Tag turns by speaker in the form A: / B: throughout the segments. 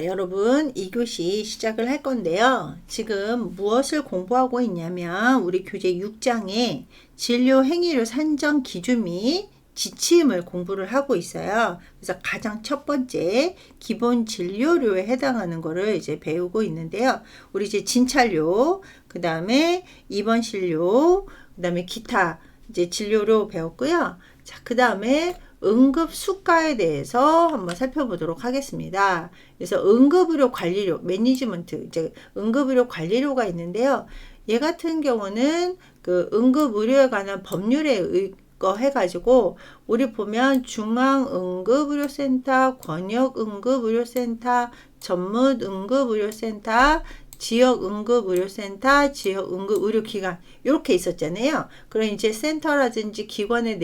A: 여러분 2교시 시작을 할 건데요. 지금 무엇을 공부하고 있냐면 우리 교재 6장에 진료 행위료 산정 기준 및 지침을 공부를 하고 있어요. 그래서 가장 첫 번째 기본 진료료에 해당하는 거를 이제 배우고 있는데요. 우리 이제 진찰료, 그 다음에 입원 진료, 그 다음에 기타 이제 진료료 배웠고요. 자, 그 다음에 응급 수가에 대해서 한번 살펴보도록 하겠습니다. 그래서 응급의료 관리료, 매니지먼트, 이제 응급의료 관리료가 있는데요. 얘 같은 경우는 그 응급의료에 관한 법률에 의거 해가지고 우리 보면 중앙응급의료센터, 권역응급의료센터, 전문응급의료센터, 지역응급의료센터, 지역응급의료기관 이렇게 있었잖아요. 그럼 이제 센터라든지 기관에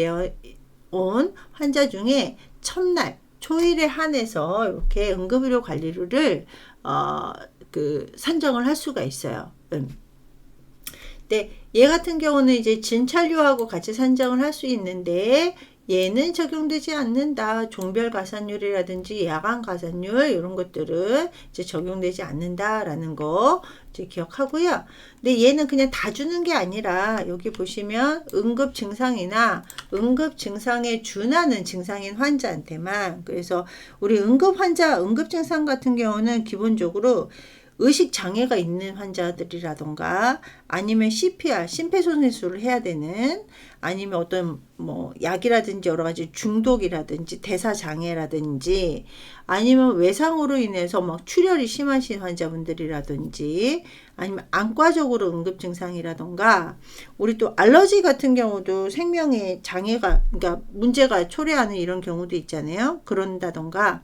A: 온 환자 중에 첫날 초일에 한해서 이렇게 응급의료 관리료를 산정을 할 수가 있어요. 근데 얘 같은 경우는 이제 진찰료하고 같이 산정을 할 수 있는데 얘는 적용되지 않는다. 종별 가산율이라든지 야간 가산율 이런 것들은 이제 적용되지 않는다라는 거 이제 기억하고요. 근데 얘는 그냥 다 주는 게 아니라 여기 보시면 응급 증상이나 응급 증상에 준하는 증상인 환자한테만, 그래서 우리 응급 환자 응급 증상 같은 경우는 기본적으로 의식 장애가 있는 환자들이라던가 아니면 CPR, 심폐소생술을 해야 되는, 아니면 어떤 뭐 약이라든지 여러 가지 중독이라든지 대사 장애라든지 아니면 외상으로 인해서 막 출혈이 심하신 환자분들이라든지 아니면 안과적으로 응급 증상이라던가, 우리 또 알러지 같은 경우도 생명에 장애가, 그러니까 문제가 초래하는 이런 경우도 있잖아요. 그런다던가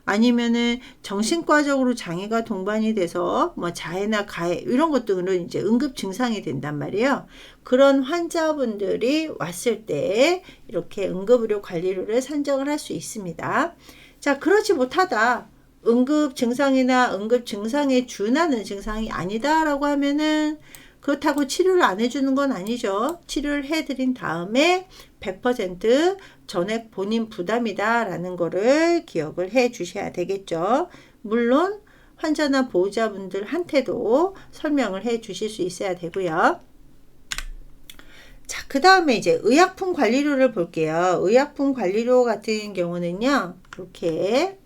A: 아니면은 정신과적으로 장애가 동반이 돼서 뭐 자해나 가해 이런 것들은 이제 응급 증상이 된단 말이에요. 그런 환자분들이 왔을 때 이렇게 응급의료 관리료를 산정을 할 수 있습니다. 자, 그렇지 못하다, 응급 증상이나 응급 증상에 준하는 증상이 아니다라고 하면은 그렇다고 치료를 안 해주는 건 아니죠. 치료를 해드린 다음에 100% 전액 본인 부담이다 라는 거를 기억을 해 주셔야 되겠죠. 물론 환자나 보호자분들한테도 설명을 해 주실 수 있어야 되고요. 자, 그 다음에 이제 의약품 관리료를 볼게요. 의약품 관리료 같은 경우는요, 이렇게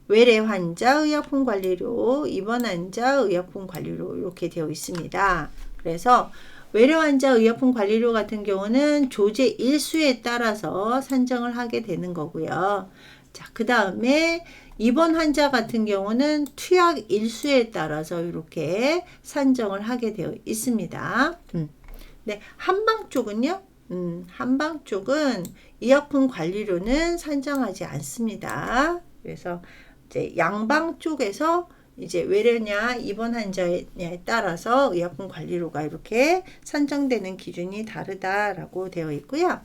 A: 외래 환자 의약품 관리료, 입원 환자 의약품 관리료 이렇게 되어 있습니다. 그래서 외래 환자 의약품 관리료 같은 경우는 조제 일수에 따라서 산정을 하게 되는 거고요. 자, 그 다음에 입원 환자 같은 경우는 투약 일수에 따라서 이렇게 산정을 하게 되어 있습니다. 네, 한방 쪽은요, 한방 쪽은 의약품 관리료는 산정하지 않습니다. 그래서 이제 양방 쪽에서 이제 외래냐 입원 환자냐에 따라서 의약품 관리료가 이렇게 산정되는 기준이 다르다라고 되어 있고요.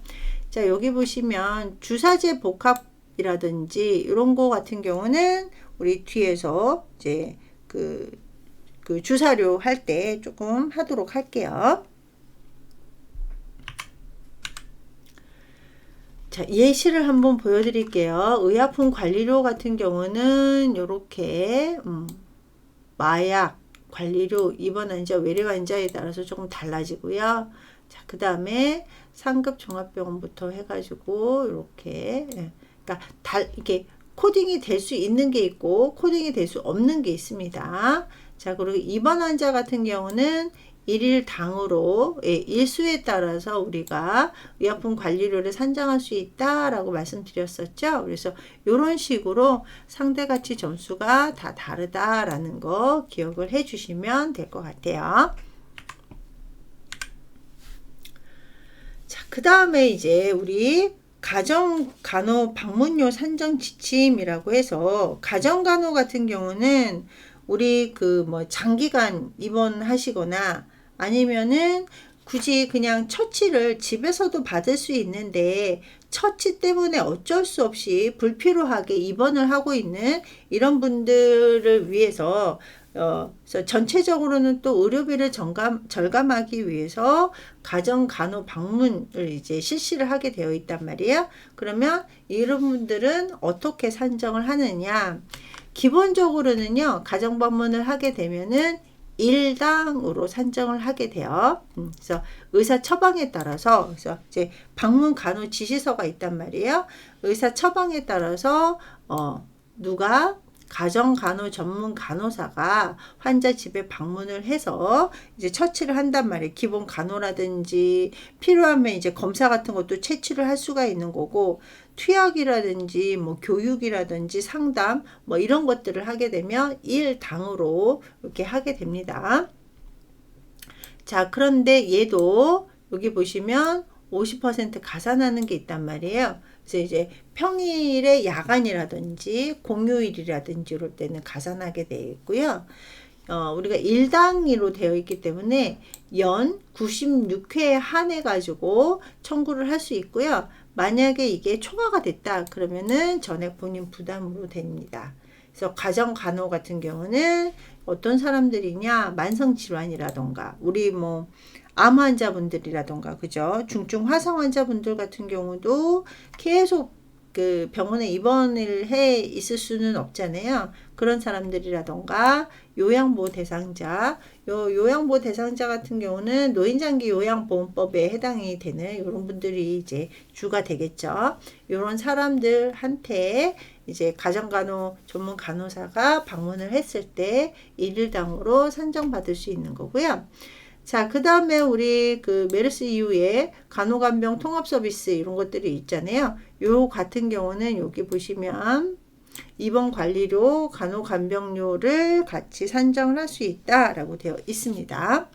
A: 자, 여기 보시면 주사제 복합이라든지 이런 거 같은 경우는 우리 뒤에서 이제 그 주사료 할 때 조금 하도록 할게요. 자, 예시를 한번 보여드릴게요. 의약품 관리료 같은 경우는 이렇게 마약 관리료 입원 환자, 외래 환자에 따라서 조금 달라지고요. 자, 그 다음에 상급 종합병원부터 해가지고 이렇게, 그러니까 이렇게 코딩이 될 수 있는 게 있고 코딩이 될 수 없는 게 있습니다. 자, 그리고 입원 환자 같은 경우는 일일 당으로 일수에 따라서 우리가 의약품 관리료를 산정할 수 있다라고 말씀드렸었죠. 그래서 이런 식으로 상대가치 점수가 다 다르다라는 거 기억을 해 주시면 될 것 같아요. 자, 그 다음에 이제 우리 가정간호 방문료 산정 지침이라고 해서, 가정간호 같은 경우는 우리 뭐 장기간 입원하시거나 아니면은 굳이 그냥 처치를 집에서도 받을 수 있는데 처치 때문에 어쩔 수 없이 불필요하게 입원을 하고 있는 이런 분들을 위해서 그래서 전체적으로는 또 의료비를 절감하기 위해서 가정간호 방문을 이제 실시를 하게 되어 있단 말이에요. 그러면 이런 분들은 어떻게 산정을 하느냐? 기본적으로는요, 가정 방문을 하게 되면은 일당으로 산정을 하게 돼요. 그래서 의사 처방에 따라서, 그래서 이제 방문 간호 지시서가 있단 말이에요. 의사 처방에 따라서 누가 가정 간호 전문 간호사가 환자 집에 방문을 해서 이제 처치를 한단 말이에요. 기본 간호라든지 필요하면 이제 검사 같은 것도 채취를 할 수가 있는 거고, 투약이라든지 뭐 교육이라든지 상담 뭐 이런 것들을 하게 되면 일당으로 이렇게 하게 됩니다. 자, 그런데 얘도 여기 보시면 50% 가산하는 게 있단 말이에요. 그래서 이제 평일에 야간이라든지 공휴일이라든지 이럴 때는 가산하게 되어 있고요. 우리가 일당으로 되어 있기 때문에 연 96회에 한해 가지고 청구를 할 수 있고요. 만약에 이게 초과가 됐다 그러면은 전액 본인 부담으로 됩니다. 그래서 가정 간호 같은 경우는 어떤 사람들이냐, 만성 질환이라던가 우리 뭐 암 환자분들이라던가, 그죠? 중증 화상 환자분들 같은 경우도 계속 그 병원에 입원을 해 있을 수는 없잖아요. 그런 사람들이라던가 요양보호 대상자, 요양보호 대상자 같은 경우는 노인장기 요양보험법에 해당이 되는 이런 분들이 이제 주가 되겠죠. 이런 사람들한테 이제 가정간호 전문 간호사가 방문을 했을 때 일일당으로 산정받을 수 있는 거고요. 자, 그 다음에 우리 그 메르스 이후에 간호간병 통합 서비스 이런 것들이 있잖아요. 요 같은 경우는 여기 보시면 입원 관리료, 간호간병료를 같이 산정을 할 수 있다라고 되어 있습니다.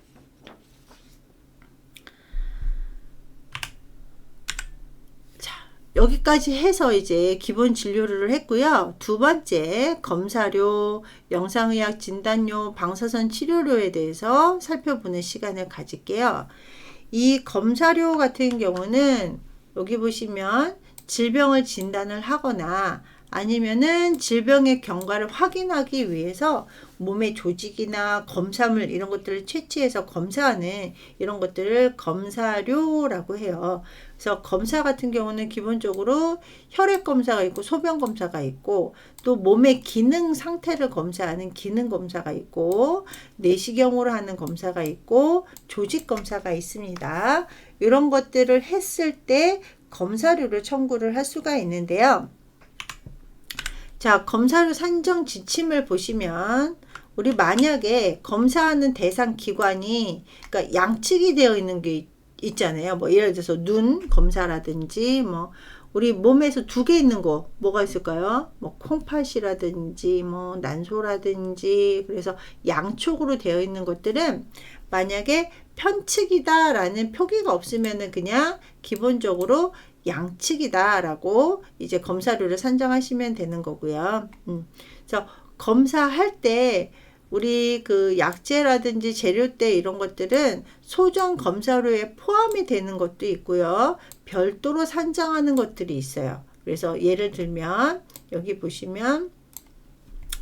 A: 여기까지 해서 이제 기본 진료를 했고요. 두 번째, 검사료, 영상의학 진단료, 방사선 치료료에 대해서 살펴보는 시간을 가질게요. 이 검사료 같은 경우는 여기 보시면 질병을 진단을 하거나 아니면은 질병의 경과를 확인하기 위해서 몸의 조직이나 검사물 이런 것들을 채취해서 검사하는 이런 것들을 검사료라고 해요. 그래서 검사 같은 경우는 기본적으로 혈액 검사가 있고 소변 검사가 있고 또 몸의 기능 상태를 검사하는 기능 검사가 있고 내시경으로 하는 검사가 있고 조직 검사가 있습니다. 이런 것들을 했을 때 검사료를 청구를 할 수가 있는데요. 자, 검사료 산정 지침을 보시면 우리 만약에 검사하는 대상 기관이 그러니까 양측이 되어 있는 게 있잖아요. 뭐 예를 들어서 눈 검사라든지 뭐 우리 몸에서 두 개 있는 거 뭐가 있을까요? 뭐 콩팥이라든지 뭐 난소라든지 그래서 양쪽으로 되어 있는 것들은 만약에 편측이다라는 표기가 없으면은 그냥 기본적으로 양측이다라고 이제 검사료를 산정하시면 되는 거고요. 그래서 검사할 때 우리 그 약재라든지 재료대 이런 것들은 소정 검사료에 포함이 되는 것도 있고요. 별도로 산정하는 것들이 있어요. 그래서 예를 들면 여기 보시면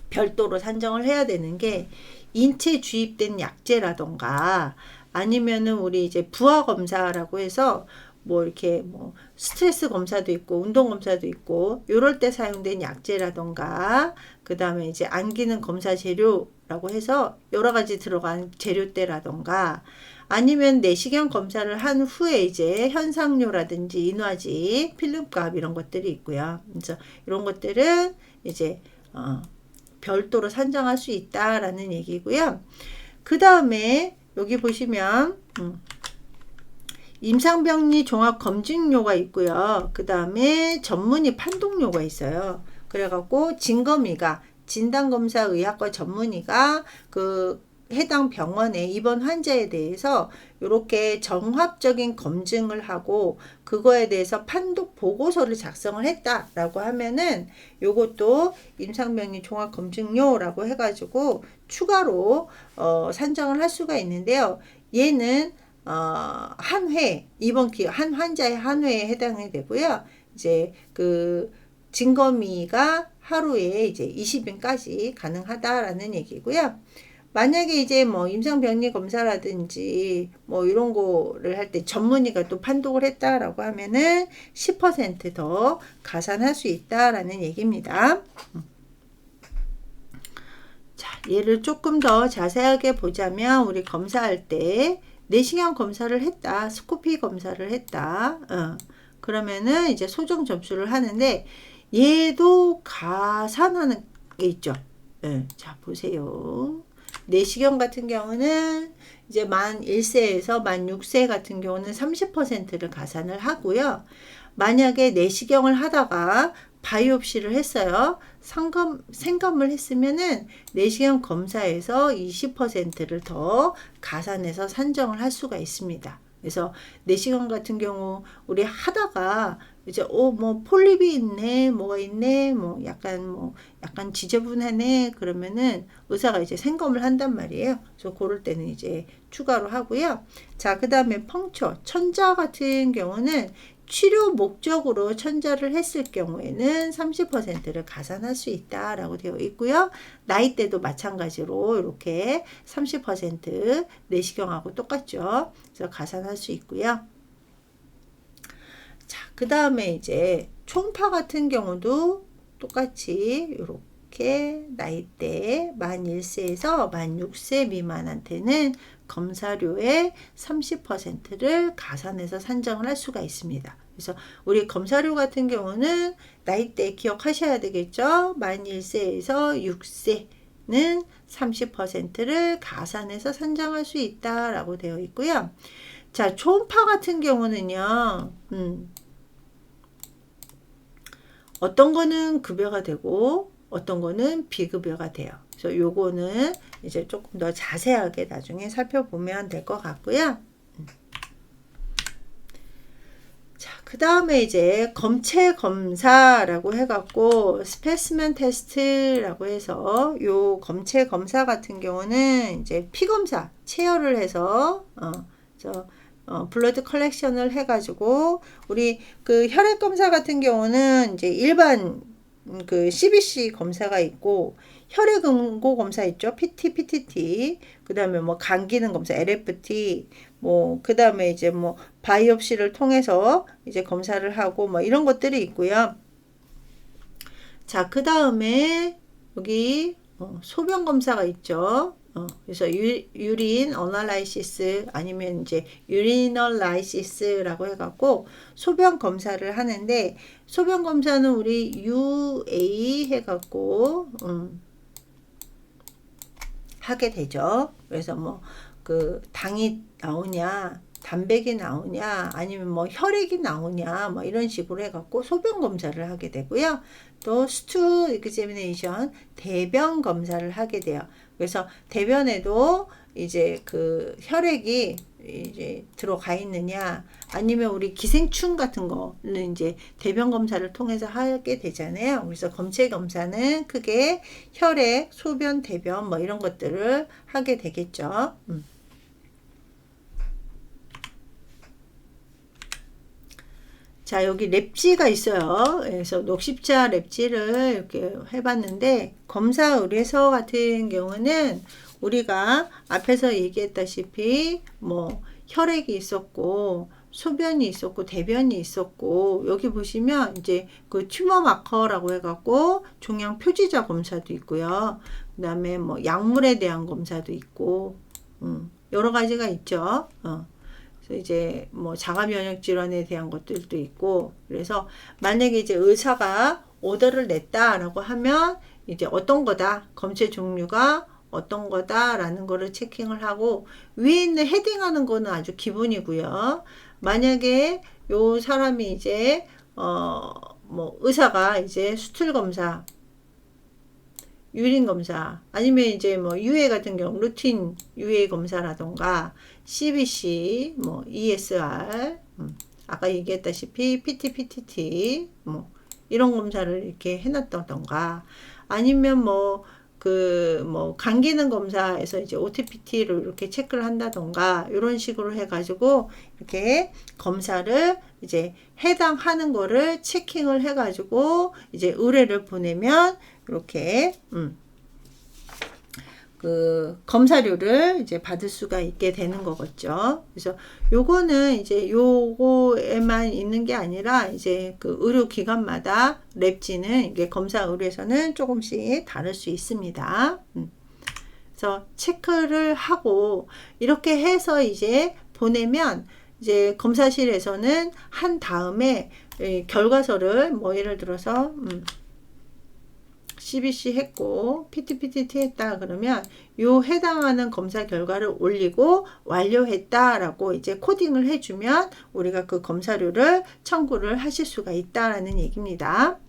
A: 별도로 산정을 해야 되는 게 인체 주입된 약재라던가 아니면은 우리 이제 부하 검사라고 해서 뭐 이렇게 뭐 스트레스 검사도 있고 운동 검사도 있고 요럴 때 사용된 약재라던가 그 다음에 이제 안기능 검사 재료라고 해서 여러 가지 들어간 재료대라던가 아니면 내시경 검사를 한 후에 이제 현상료라든지 인화지 필름값 이런 것들이 있고요. 그래서 이런 것들은 이제 별도로 산정할 수 있다라는 얘기고요. 그 다음에 여기 보시면 임상병리 종합검진료가 있고요. 그 다음에 전문의 판독료가 있어요. 그래갖고 진검의가 진단검사 의학과 전문의가 그 해당 병원의 입원 환자에 대해서 이렇게 종합적인 검증을 하고 그거에 대해서 판독 보고서를 작성을 했다라고 하면은 요것도 임상병리 종합검증료라고 해가지고 추가로 산정을 할 수가 있는데요. 얘는 한 회, 입원 한 환자의 한 회에 해당이 되고요. 이제 그 진검의가 하루에 이제 20인까지 가능하다라는 얘기고요. 만약에 이제 뭐 임상병리 검사라든지 뭐 이런 거를 할 때 전문의가 또 판독을 했다라고 하면은 10% 더 가산할 수 있다라는 얘기입니다. 자, 얘를 조금 더 자세하게 보자면 우리 검사할 때 내시경 검사를 했다. 스코피 검사를 했다. 그러면은 이제 소정 점수를 하는데 얘도 가산하는 게 있죠. 자, 보세요. 내시경 같은 경우는 이제 만 1세에서 만 6세 같은 경우는 30%를 가산을 하고요. 만약에 내시경을 하다가 바이옵시를 했어요. 생검을 했으면은 내시경 검사에서 20%를 더 가산해서 산정을 할 수가 있습니다. 그래서 내시경 같은 경우 우리 하다가 이제 뭐 폴립이 있네, 뭐가 있네, 뭐 약간 지저분하네 그러면은 의사가 이제 생검을 한단 말이에요. 그래서 그럴 때는 이제 추가로 하고요. 자, 그다음에 펑처, 천자 같은 경우는 치료 목적으로 천자를 했을 경우에는 30%를 가산할 수 있다라고 되어 있고요. 나이대도 마찬가지로 이렇게 30% 내시경하고 똑같죠. 그래서 가산할 수 있고요. 자, 그 다음에 이제 총파 같은 경우도 똑같이 이렇게 나이대 만 1세에서 만 6세 미만한테는 검사료의 30%를 가산해서 산정을 할 수가 있습니다. 그래서 우리 검사료 같은 경우는 나이대 기억하셔야 되겠죠. 만 1세에서 6세는 30%를 가산해서 산정할 수 있다라고 되어 있고요. 자, 초음파 같은 경우는요. 어떤 거는 급여가 되고 어떤 거는 비급여가 돼요. 그래서 요거는 이제 조금 더 자세하게 나중에 살펴보면 될 것 같고요. 자, 그 다음에 이제 검체 검사라고 해갖고 스페시멘 테스트라고 해서 요 검체 검사 같은 경우는 이제 피 검사 체열을 해서 블러드 컬렉션을 해가지고 우리 그 혈액 검사 같은 경우는 이제 일반 그 CBC 검사가 있고 혈액 응고 검사 있죠. PT, PTT. 그 다음에 뭐 간 기능 검사 LFT. 뭐 그 다음에 이제 뭐 바이옵시를 통해서 이제 검사를 하고 뭐 이런 것들이 있고요. 자, 그 다음에 여기 소변 검사가 있죠. 그래서 유린 어널라이시스 아니면 이제 유리널라이시스라고 해갖고 소변 검사를 하는데 소변 검사는 우리 UA 해갖고 하게 되죠. 그래서 뭐 그 당이 나오냐 단백이 나오냐 아니면 뭐 혈액이 나오냐 뭐 이런 식으로 해갖고 소변 검사를 하게 되고요. 또 스투 익자미네이션 대변 검사를 하게 돼요. 그래서 대변에도 이제 그 혈액이 이제 들어가 있느냐 아니면 우리 기생충 같은 거는 이제 대변 검사를 통해서 하게 되잖아요. 그래서 검체 검사는 크게 혈액, 소변, 대변 뭐 이런 것들을 하게 되겠죠. 자, 여기 랩지가 있어요. 그래서 녹십자 랩지를 이렇게 해봤는데 검사 의뢰서 같은 경우는 우리가 앞에서 얘기했다시피 뭐 혈액이 있었고 소변이 있었고 대변이 있었고 여기 보시면 이제 그 튜머 마커라고 해갖고 종양 표지자 검사도 있고요. 그 다음에 뭐 약물에 대한 검사도 있고 여러 가지가 있죠. 이제 뭐 자가 면역 질환에 대한 것들도 있고 그래서 만약에 이제 의사가 오더를 냈다라고 하면 이제 어떤 거다 검체 종류가 어떤 거다라는 거를 체킹을 하고 위에 있는 헤딩하는 거는 아주 기본이고요. 만약에 요 사람이 이제 뭐 의사가 이제 수틀 검사 유린 검사 아니면 이제 뭐 UA 같은 경우 루틴 UA 검사라던가 CBC 뭐 ESR 아까 얘기했다시피 PT, PTT 뭐 이런 검사를 이렇게 해놨다던가 아니면 뭐 간 기능 검사에서 이제 OTPT를 이렇게 체크를 한다던가 이런 식으로 해가지고 이렇게 검사를 이제 해당하는 거를 체킹을 해가지고 이제 의뢰를 보내면 이렇게 그 검사료를 이제 받을 수가 있게 되는 거겠죠. 그래서 요거는 이제 요거에만 있는 게 아니라 이제 그 의료기관마다 랩지는 이게 검사 의뢰서는 조금씩 다를 수 있습니다. 그래서 체크를 하고 이렇게 해서 이제 보내면 이제 검사실에서는 한 다음에 결과서를 뭐 예를 들어서 CBC 했고 PTPTT 했다 그러면 요 해당하는 검사 결과를 올리고 완료했다 라고 이제 코딩을 해주면 우리가 그 검사료를 청구를 하실 수가 있다라는 얘기입니다.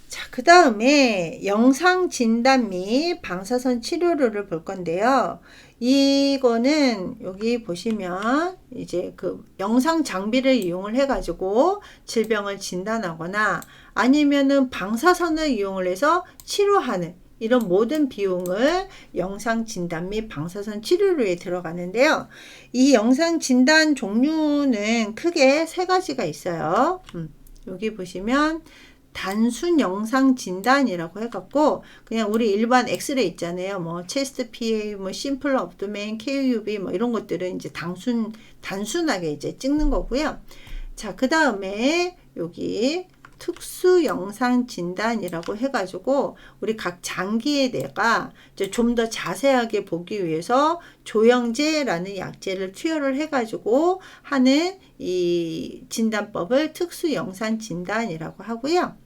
A: 자, 그 다음에 영상 진단 및 방사선 치료를 볼 건데요. 이거는 여기 보시면 이제 그 영상 장비를 이용을 해가지고 질병을 진단하거나 아니면은 방사선을 이용을 해서 치료하는 이런 모든 비용을 영상 진단 및 방사선 치료료에 들어가는데요. 이 영상 진단 종류는 크게 세 가지가 있어요. 여기 보시면 단순 영상 진단이라고 해갖고 그냥 우리 일반 엑스레이 있잖아요. 뭐 체스트 PA, 뭐 심플 업도멘, KUV 뭐 이런 것들은 이제 단순하게 이제 찍는 거고요. 자, 그 다음에 여기 특수 영상 진단이라고 해가지고 우리 각 장기에 내가 이제 좀 더 자세하게 보기 위해서 조영제라는 약제를 투여를 해가지고 하는 이 진단법을 특수 영상 진단이라고 하고요.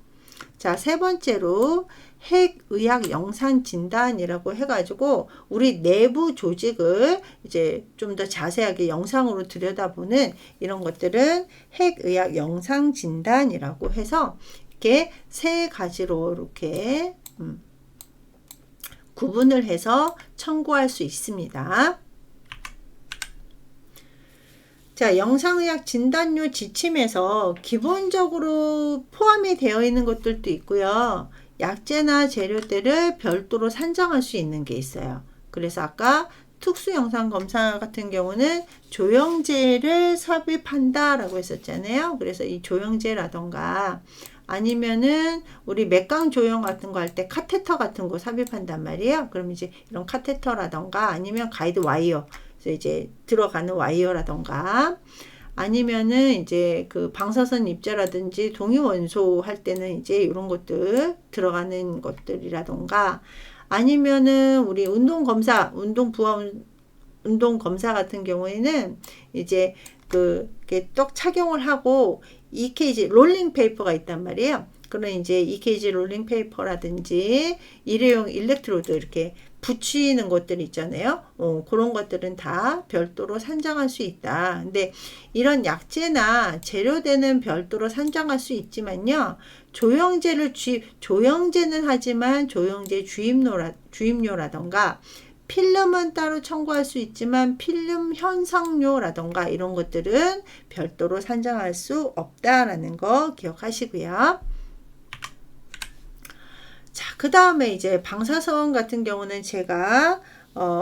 A: 자, 세 번째로 핵의학 영상 진단이라고 해가지고 우리 내부 조직을 이제 좀 더 자세하게 영상으로 들여다보는 이런 것들은 핵의학 영상 진단이라고 해서 이렇게 세 가지로 이렇게 구분을 해서 청구할 수 있습니다. 자, 영상의학 진단료 지침에서 기본적으로 포함이 되어 있는 것들도 있고요. 약제나 재료들을 별도로 산정할 수 있는 게 있어요. 그래서 아까 특수영상 검사 같은 경우는 조영제를 삽입한다 라고 했었잖아요. 그래서 이 조영제라던가 아니면은 우리 맥강 조영 같은 거 할 때 카테터 같은 거 삽입한단 말이에요. 그럼 이제 이런 카테터라던가 아니면 가이드 와이어, 이제 들어가는 와이어라던가 아니면은 이제 그 방사선 입자라든지 동위원소 할 때는 이제 이런 것들 들어가는 것들이라던가 아니면은 우리 운동 검사 같은 경우에는 이제 이렇게 떡 착용을 하고 EKG 롤링 페이퍼가 있단 말이에요. 그런 이제 EKG 롤링 페이퍼라든지 일회용 일렉트로드 이렇게 붙이는 것들 있잖아요. 그런 것들은 다 별도로 산정할 수 있다. 근데 이런 약제나 재료대는 별도로 산정할 수 있지만요. 조영제는 하지만 조영제 주입료라던가 필름은 따로 청구할 수 있지만 필름 현상료라던가 이런 것들은 별도로 산정할 수 없다라는 거 기억하시고요. 자, 그 다음에 이제 방사선 같은 경우는 제가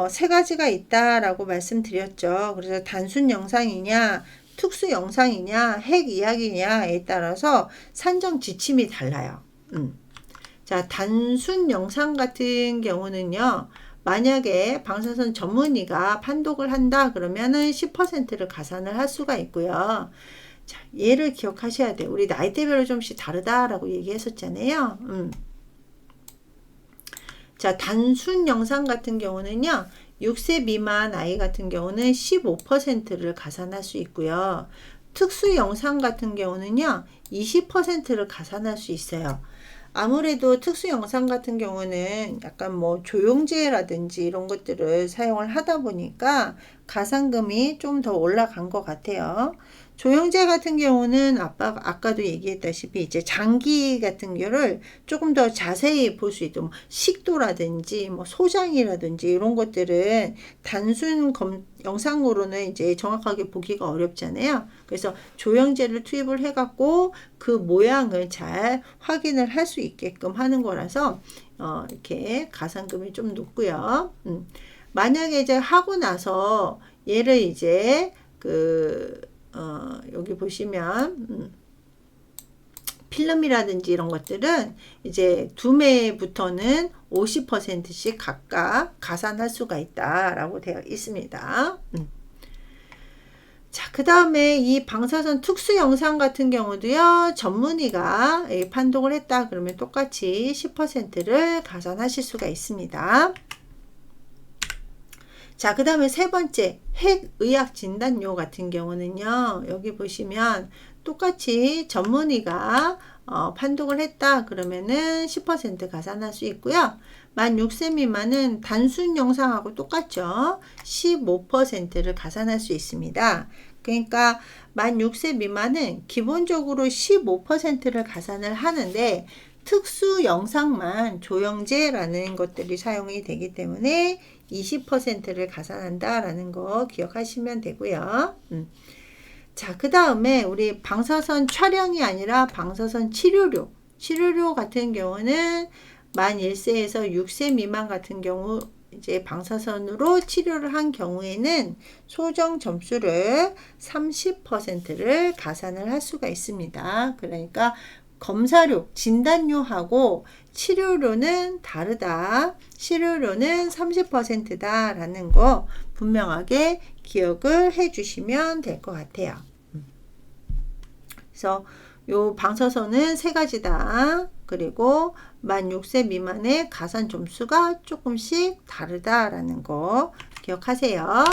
A: 세 가지가 있다라고 말씀드렸죠. 그래서 단순 영상이냐, 특수 영상이냐, 핵 이야기냐에 따라서 산정 지침이 달라요. 자, 단순 영상 같은 경우는요. 만약에 방사선 전문의가 판독을 한다 그러면은 10%를 가산을 할 수가 있고요. 자, 얘를 기억하셔야 돼요. 우리 나이대별로 좀씩 다르다라고 얘기했었잖아요. 자, 단순 영상 같은 경우는요. 6세 미만 아이 같은 경우는 15%를 가산할 수 있고요. 특수 영상 같은 경우는요. 20%를 가산할 수 있어요. 아무래도 특수 영상 같은 경우는 약간 뭐 조영제라든지 이런 것들을 사용을 하다 보니까 가산금이 좀 더 올라간 것 같아요. 조영제 같은 경우는 아까도 얘기했다시피 이제 장기 같은 경우를 조금 더 자세히 볼 수 있도록 식도라든지 뭐 소장이라든지 이런 것들은 단순 영상으로는 이제 정확하게 보기가 어렵잖아요. 그래서 조영제를 투입을 해갖고 그 모양을 잘 확인을 할 수 있게끔 하는 거라서 이렇게 가산금이 좀 높고요. 만약에 이제 하고 나서 얘를 이제 여기 보시면 필름이라든지 이런 것들은 이제 두매부터는 50%씩 각각 가산할 수가 있다라고 되어 있습니다. 자, 그 다음에 이 방사선 특수 영상 같은 경우도요, 전문의가 판독을 했다 그러면 똑같이 10%를 가산하실 수가 있습니다. 자, 그 다음에 세 번째, 핵의학 진단료 같은 경우는요, 여기 보시면 똑같이 전문의가 판독을 했다 그러면은 10% 가산할 수 있고요. 만 6세 미만은 단순 영상하고 똑같죠. 15%를 가산할 수 있습니다. 그러니까 만 6세 미만은 기본적으로 15%를 가산을 하는데 특수 영상만 조영제라는 것들이 사용이 되기 때문에 20%를 가산한다라는 거 기억하시면 되고요. 자, 그 다음에 우리 방사선 촬영이 아니라 방사선 치료료 같은 경우는 만 1세에서 6세 미만 같은 경우 이제 방사선으로 치료를 한 경우에는 소정 점수를 30%를 가산을 할 수가 있습니다. 그러니까 검사료, 진단료하고 치료료는 다르다. 치료료는 30%다 라는 거 분명하게 기억을 해 주시면 될 것 같아요. 그래서 요 방사선은 세 가지다. 그리고 만 6세 미만의 가산 점수가 조금씩 다르다라는 거 기억하세요.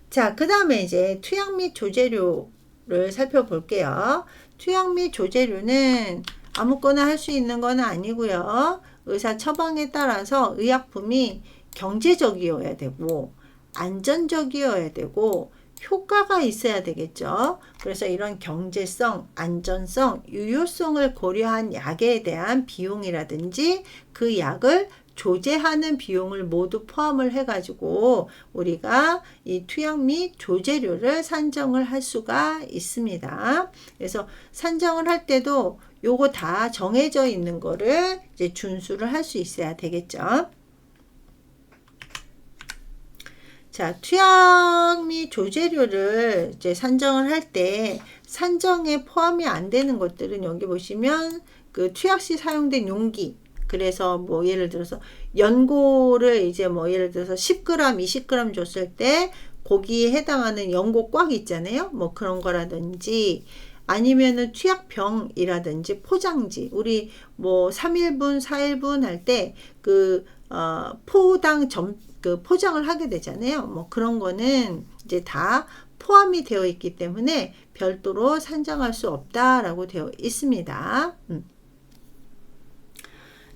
A: 자, 그 다음에 이제 투약 및 조제료를 살펴볼게요. 투약 및 조제료는 아무거나 할 수 있는 건 아니고요. 의사 처방에 따라서 의약품이 경제적이어야 되고 안전적이어야 되고 효과가 있어야 되겠죠. 그래서 이런 경제성, 안전성, 유효성을 고려한 약에 대한 비용이라든지 그 약을 조제하는 비용을 모두 포함을 해가지고 우리가 이 투약 및 조제료를 산정을 할 수가 있습니다. 그래서 산정을 할 때도 요거 다 정해져 있는 거를 이제 준수를 할 수 있어야 되겠죠. 자, 투약 및 조제료를 이제 산정을 할 때 산정에 포함이 안 되는 것들은 여기 보시면 그 투약 시 사용된 용기, 그래서 뭐 예를 들어서 연고를 이제 뭐 예를 들어서 10g, 20g 줬을 때 거기에 해당하는 연고 꽉 있잖아요. 뭐 그런 거라든지 아니면은 투약병이라든지 포장지, 우리 뭐 3일분, 4일분 할 때 그 포당 그 포장을 하게 되잖아요. 뭐 그런 거는 이제 다 포함이 되어 있기 때문에 별도로 산정할 수 없다라고 되어 있습니다.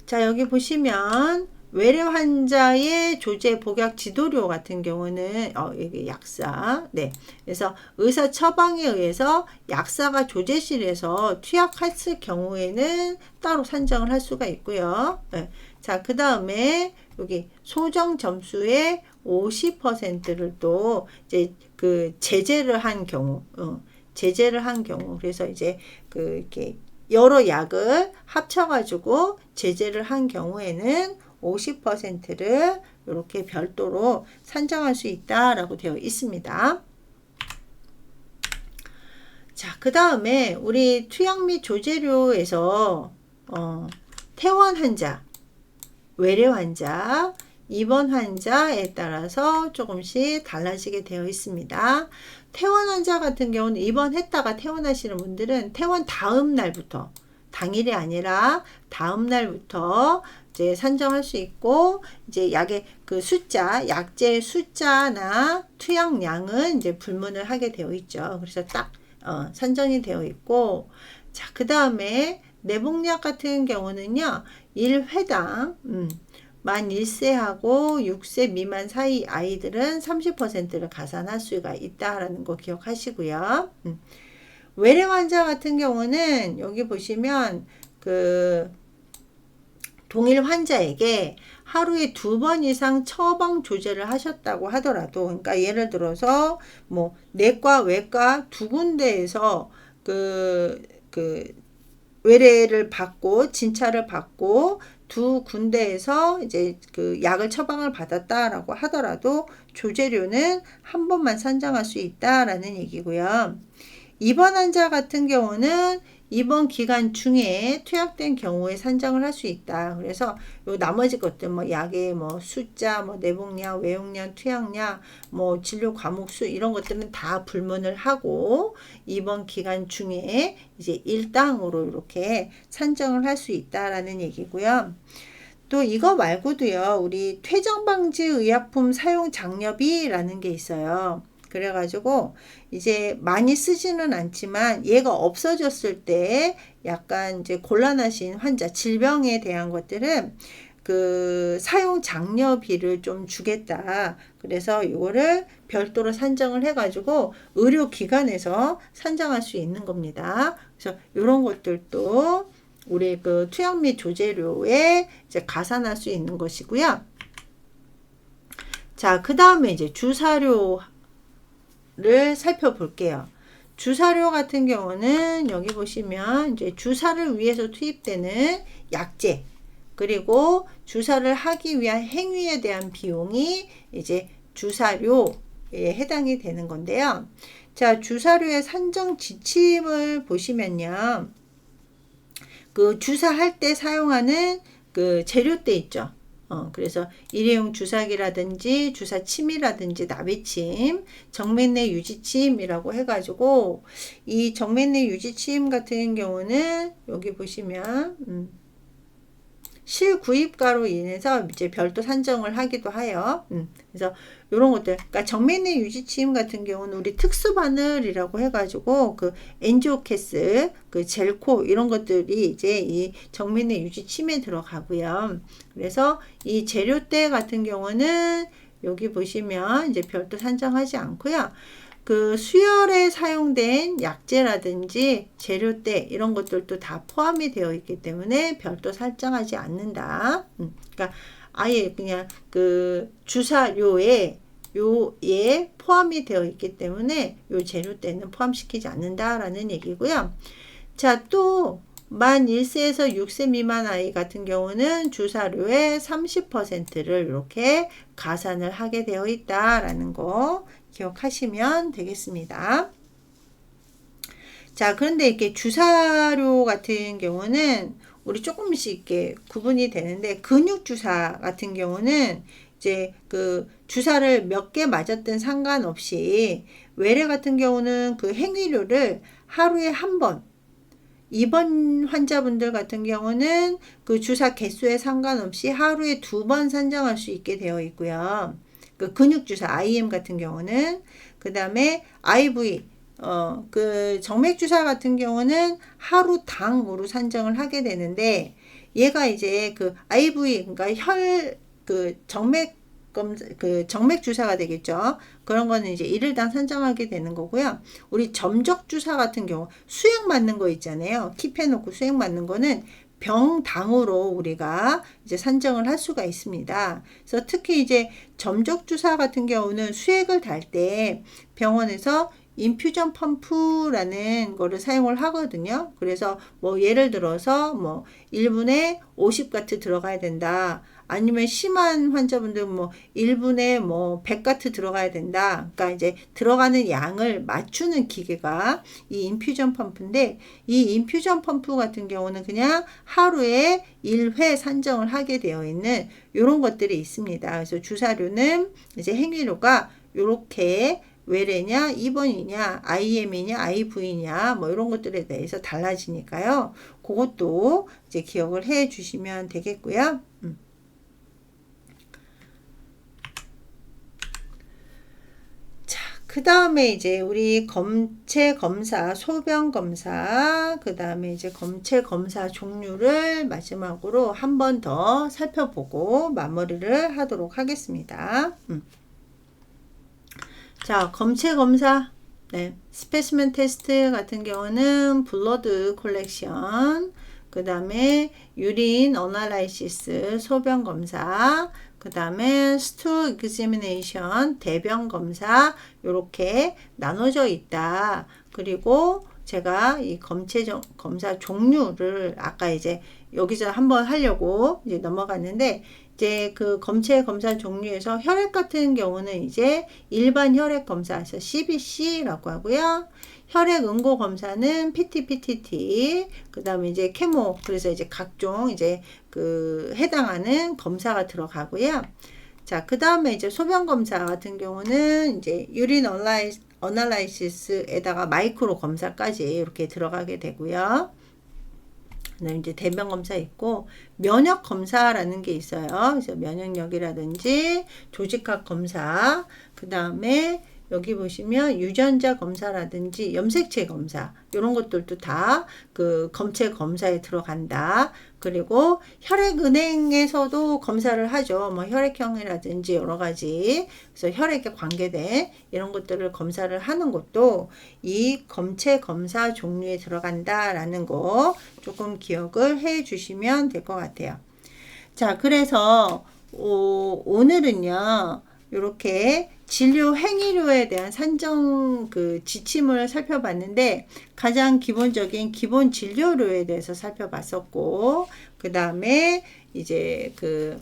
A: 자, 여기 보시면 외래 환자의 조제 복약 지도료 같은 경우는 이게 약사, 네, 그래서 의사 처방에 의해서 약사가 조제실에서 투약했을 경우에는 따로 산정을 할 수가 있고요. 네. 자, 그 다음에 여기 소정 점수의 50%를 또 이제 그 제재를 한 경우, 그래서 이제 그 이렇게 여러 약을 합쳐가지고 제재를 한 경우에는 50%를 이렇게 별도로 산정할 수 있다라고 되어 있습니다. 자, 그 다음에 우리 투약 및 조제료에서 퇴원 환자, 외래 환자, 입원 환자에 따라서 조금씩 달라지게 되어 있습니다. 퇴원 환자 같은 경우는 입원했다가 퇴원하시는 분들은 퇴원 다음 날부터, 당일이 아니라 다음 날부터 이제 산정할 수 있고, 이제 약의 그 숫자, 약제 숫자나 투약량은 이제 불문을 하게 되어 있죠. 그래서 딱 산정이 되어 있고, 자, 그 다음에 내복약 같은 경우는요, 1회당 만 1세하고 6세 미만 사이 아이들은 30%를 가산할 수가 있다라는 거 기억하시고요. 외래 환자 같은 경우는 여기 보시면 그 동일 환자에게 하루에 2번 이상 처방 조제를 하셨다고 하더라도, 그러니까 예를 들어서 뭐 내과, 외과 두 군데에서 그 외래를 받고 진찰을 받고 두 군데에서 이제 그 약을 처방을 받았다라고 하더라도 조제료는 한 번만 산정할 수 있다라는 얘기고요. 입원 환자 같은 경우는 입원 기간 중에 투약된 경우에 산정을 할 수 있다. 그래서 요 나머지 것들 뭐 약의 뭐 숫자, 뭐 내복량, 외용량, 투약량, 뭐 진료 과목 수 이런 것들은 다 불문을 하고 입원 기간 중에 이제 일당으로 이렇게 산정을 할 수 있다라는 얘기고요. 또 이거 말고도요, 우리 퇴정방지 의약품 사용 장려비라는 게 있어요. 그래가지고 이제 많이 쓰지는 않지만 얘가 없어졌을 때 약간 이제 곤란하신 환자, 질병에 대한 것들은 그 사용 장려비를 좀 주겠다. 그래서 이거를 별도로 산정을 해가지고 의료기관에서 산정할 수 있는 겁니다. 그래서 이런 것들도 우리 그 투약 및 조제료에 이제 가산할 수 있는 것이고요. 자, 그 다음에 이제 주사료를 살펴볼게요. 주사료 같은 경우는 여기 보시면 이제 주사를 위해서 투입되는 약제, 그리고 주사를 하기 위한 행위에 대한 비용이 이제 주사료에 해당이 되는 건데요. 자, 주사료의 산정 지침을 보시면요. 그 주사할 때 사용하는 그 재료대 있죠. 그래서 일회용 주사기라든지 주사침이라든지 나비침, 정맥내 유지침이라고 해가지고 이 정맥내 유지침 같은 경우는 여기 보시면 실구입가로 인해서 이제 별도 산정을 하기도 하여. 그래서 이런 것들, 그러니까 정맥내 유지침 같은 경우는 우리 특수바늘이라고 해가지고 그 엔지오캐스, 그 젤코 이런 것들이 이제 이 정맥내 유지침에 들어가고요. 그래서 이 재료대 같은 경우는 여기 보시면 이제 별도 산정하지 않고요. 그 수혈에 사용된 약재라든지 재료대 이런 것들도 다 포함이 되어 있기 때문에 별도 설정하지 않는다. 그러니까 아예 그냥 그 주사료에 요에 포함이 되어 있기 때문에 요 재료대는 포함시키지 않는다라는 얘기고요. 자, 또 만 1세에서 6세 미만 아이 같은 경우는 주사료의 30%를 이렇게 가산을 하게 되어 있다라는 거 기억하시면 되겠습니다. 자, 그런데 이렇게 주사료 같은 경우는 우리 조금씩 이렇게 구분이 되는데, 근육 주사 같은 경우는 이제 그 주사를 몇 개 맞았든 상관없이 외래 같은 경우는 그 행위료를 하루에 한 번, 입원 환자분들 같은 경우는 그 주사 개수에 상관없이 하루에 2번 산정할 수 있게 되어 있고요. 그 근육주사 IM 같은 경우는, 그 다음에 IV, 그 정맥주사 같은 경우는 하루 당으로 산정을 하게 되는데, 얘가 이제 그 IV, 그러니까 정맥 주사가 되겠죠. 그런 거는 이제 일일당 산정하게 되는 거고요. 우리 점적 주사 같은 경우 수액 맞는 거 있잖아요. 킵해놓고 수액 맞는 거는 병당으로 우리가 이제 산정을 할 수가 있습니다. 그래서 특히 이제 점적 주사 같은 경우는 수액을 달 때 병원에서 인퓨전 펌프라는 거를 사용을 하거든요. 그래서 뭐 예를 들어서 뭐 1분에 50가트 들어가야 된다. 아니면 심한 환자분들은 뭐 1분에 뭐 100가트 들어가야 된다. 그러니까 이제 들어가는 양을 맞추는 기계가 이 인퓨전 펌프인데, 이 인퓨전 펌프 같은 경우는 그냥 하루에 1회 산정을 하게 되어 있는 이런 것들이 있습니다. 그래서 주사료는 이제 행위료가 이렇게 외래냐, 입원이냐, IM이냐, IV냐, 뭐 이런 것들에 대해서 달라지니까요. 그것도 이제 기억을 해 주시면 되겠고요. 그 다음에 이제 우리 검체 검사, 소변 검사, 그 다음에 이제 검체 검사 종류를 마지막으로 한 번 더 살펴보고 마무리를 하도록 하겠습니다. 자, 검체 검사, 스페시멘 테스트 같은 경우는 블러드 콜렉션, 그 다음에 유린 어널라이시스, 소변 검사, 그 다음에 스툴 익자미네이션, 대변 검사, 이렇게 나눠져 있다. 그리고 제가 이 검사 종류를 아까 이제 여기서 한번 하려고 이제 넘어갔는데, 이제 그 검체 검사 종류에서 혈액 같은 경우는 이제 일반 혈액 검사에서 CBC라고 하고요. 혈액 응고 검사는 PT, 그 다음에 이제 케모, 그래서 이제 각종 이제 그 해당하는 검사가 들어가고요. 자, 그 다음에 이제 소변 검사 같은 경우는 이제 유린 어널라이시스에다가 마이크로 검사까지 이렇게 들어가게 되고요. 이제 대변 검사 있고 면역 검사라는 게 있어요. 그래서 면역력이라든지 조직학 검사, 그 다음에 여기 보시면 유전자 검사라든지 염색체 검사 이런 것들도 다 그 검체 검사에 들어간다. 그리고 혈액은행에서도 검사를 하죠. 뭐 혈액형이라든지 여러 가지, 그래서 혈액에 관계된 이런 것들을 검사를 하는 것도 이 검체 검사 종류에 들어간다라는 거 조금 기억을 해 주시면 될 것 같아요. 자, 그래서 오늘은요 이렇게 진료 행위료에 대한 산정 그 지침을 살펴봤는데, 가장 기본적인 기본 진료료에 대해서 살펴봤었고, 그 다음에 이제 그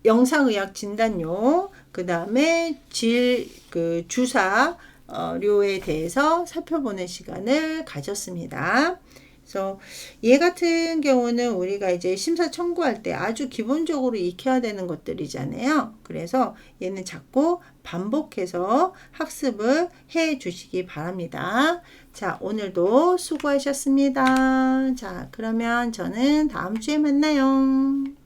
A: 영상의학 진단료, 그 다음에 그 주사료에 대해서 살펴보는 시간을 가졌습니다. 그래서 얘 같은 경우는 우리가 이제 심사 청구할 때 아주 기본적으로 익혀야 되는 것들이잖아요. 그래서 얘는 자꾸 반복해서 학습을 해 주시기 바랍니다. 자, 오늘도 수고하셨습니다. 자, 그러면 저는 다음 주에 만나요.